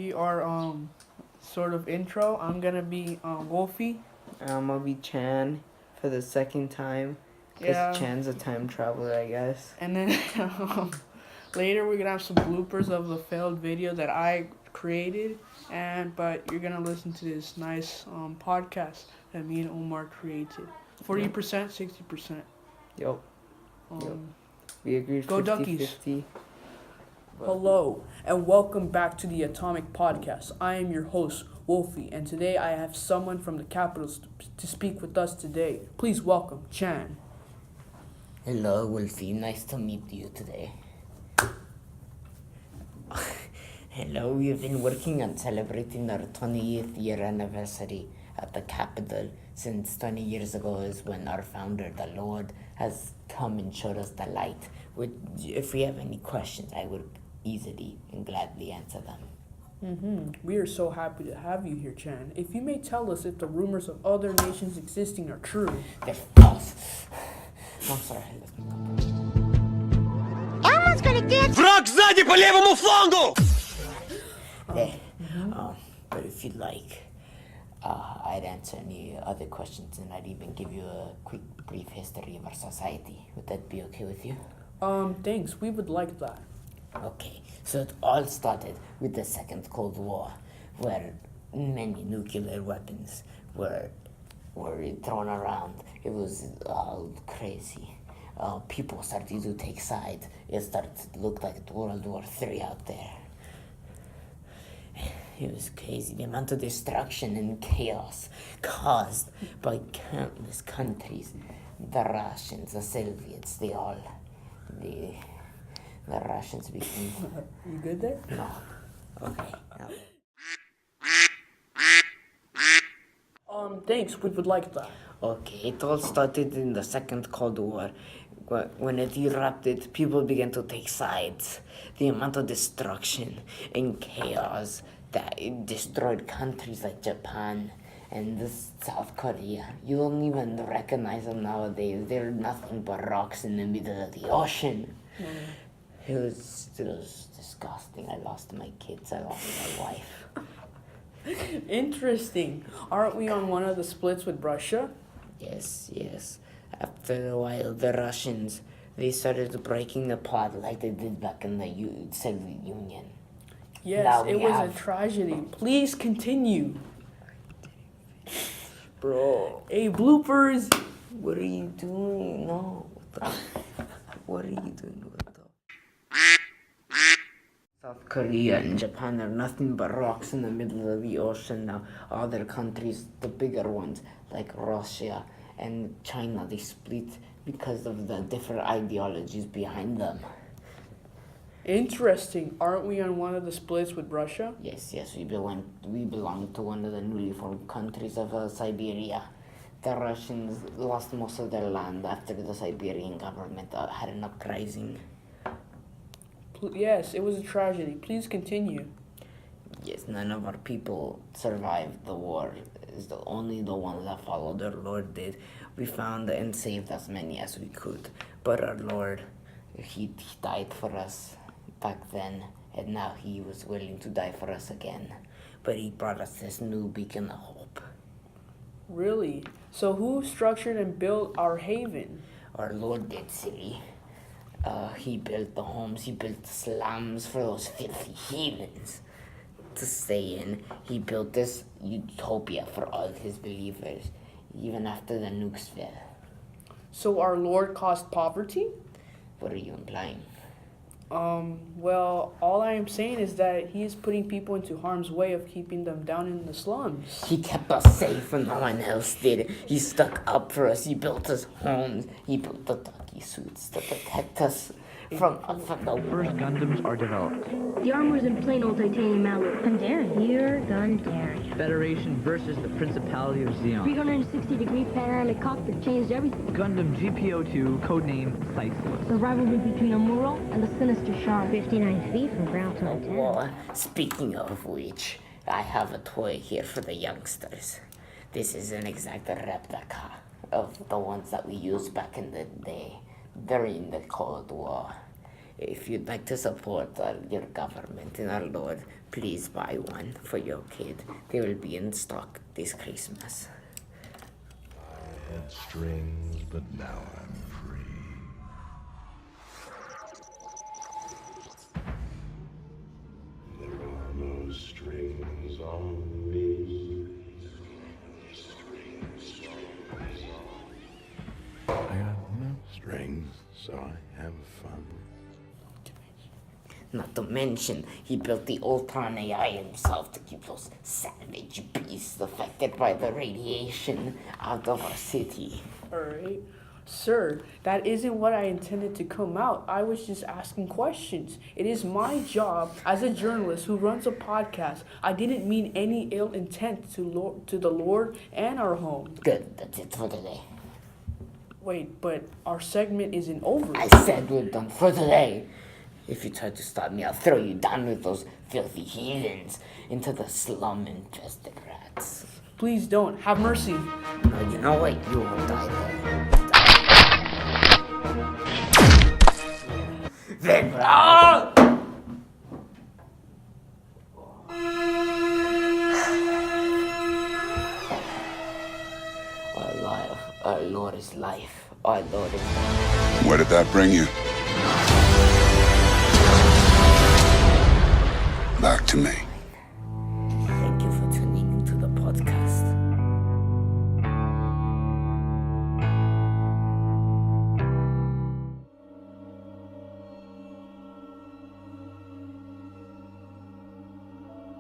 be our sort of intro. I'm gonna be Wolfie. I'm gonna be Chan for the second time. Because Yeah. Chan's a time traveler, I guess. And then later we're gonna have some bloopers of the failed video that I created, but you're gonna listen to this nice podcast that me and Omar created. 40%, 60%. Yep. Um, We agreed Go 50-50. Hello, and welcome back to the Atomic Podcast. I am your host, Wolfie, and today I have someone from the capitals to speak with us today. Please welcome Chan. Hello, Wolfie. Nice to meet you today. Hello, we've been working on celebrating our 20th year anniversary at the Capitol since 20 years ago is when our founder, the Lord, has come and showed us the light. If we have any questions, I would easily and gladly answer them. We are so happy to have you here, Chan. If you may tell us if the rumors of other nations existing are true. They're false. I'm sorry. Elmo's gonna dance. Враг сзади по левому флангу! But if you'd like, I'd answer any other questions and I'd even give you a quick, brief history of our society. Would that be okay with you? Thanks. We would like that. Okay, so it all started with the Second Cold War, where many nuclear weapons were thrown around. It was all crazy. People started to take sides. It started to look like World War III out there. It was crazy, the amount of destruction and chaos caused by countless countries. The Russians, the Soviets, the Russians became... You good there? No. Okay. No. Thanks. We would like that. Okay, it all started in the Second Cold War. When it erupted, people began to take sides. The amount of destruction and chaos that it destroyed countries like Japan and South Korea. You don't even recognize them nowadays. They're nothing but rocks in the middle of the ocean. It was disgusting. I lost my kids. I lost my wife. Interesting. Aren't we on one of the splits with Russia? Yes. After a while, the Russians, they started breaking the pot like they did back in the Soviet Union. Yes, Now it we was have- a tragedy. Please continue. Bro, Hey, bloopers. what are you doing? No. What are you doing? South Korea and Japan are nothing but rocks in the middle of the ocean now. Other countries, the bigger ones, like Russia and China, they split because of the different ideologies behind them. Interesting. Aren't we on one of the splits with Russia? Yes, we belong to one of the newly formed countries of Siberia. The Russians lost most of their land after the Siberian government had an uprising. Yes, it was a tragedy. Please continue. Yes, none of our people survived the war. It's only the ones that followed our Lord did. We found and saved as many as we could. But our Lord, he died for us back then, and now he was willing to die for us again. But he brought us this new beacon of hope. Really? So who structured and built our haven? Our Lord did, silly. He built the homes, he built the slums for those filthy heathens to stay in. He built this utopia for all his believers, even after the nukes fell. So our Lord caused poverty? What are you implying? Well, all I am saying is that he is putting people into harm's way of keeping them down in the slums. He kept us safe when no one else did. He stuck up for us. He built us homes. He built the ducky suits to protect us from the First Gundams are developed. The armor's in plain old titanium alloy. Gundam. Here, Gundam. Federation versus the Principality of Xeon. 360-degree panoramic cockpit changed everything. Gundam GPO2, codename Siceless. The rivalry between a Muro and the sinister Shard. 59 feet from ground to antenna. war. Speaking of which, I have a toy here for the youngsters. This is an exact replica of the ones that we used back in the day during the Cold War. If you'd like to support your government and our Lord, please buy one for your kid. They will be in stock this Christmas. I had strings, but now I'm free. There are no strings on me. I got no strings, so I have fun. Not to mention, he built the Ultron AI himself to keep those savage beasts affected by the radiation out of our city. Alright. Sir, that isn't what I intended to come out. I was just asking questions. It is my job as a journalist who runs a podcast. I didn't mean any ill intent to the Lord and our home. Good, that's it for today. Wait, but our segment isn't over. I said we're done for today. If you try to stop me, I'll throw you down with those filthy heathens into the slum-infested rats. Please don't. Have mercy. No, you know what? You will die there. Then, Our Lord is life. Our Lord is life. Where did that bring you? Back to me. Thank you for tuning into the podcast.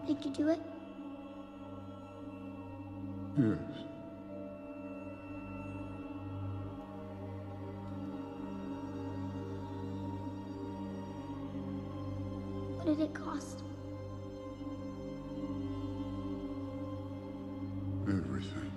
Did you do it? Yes. What did it cost? Everything.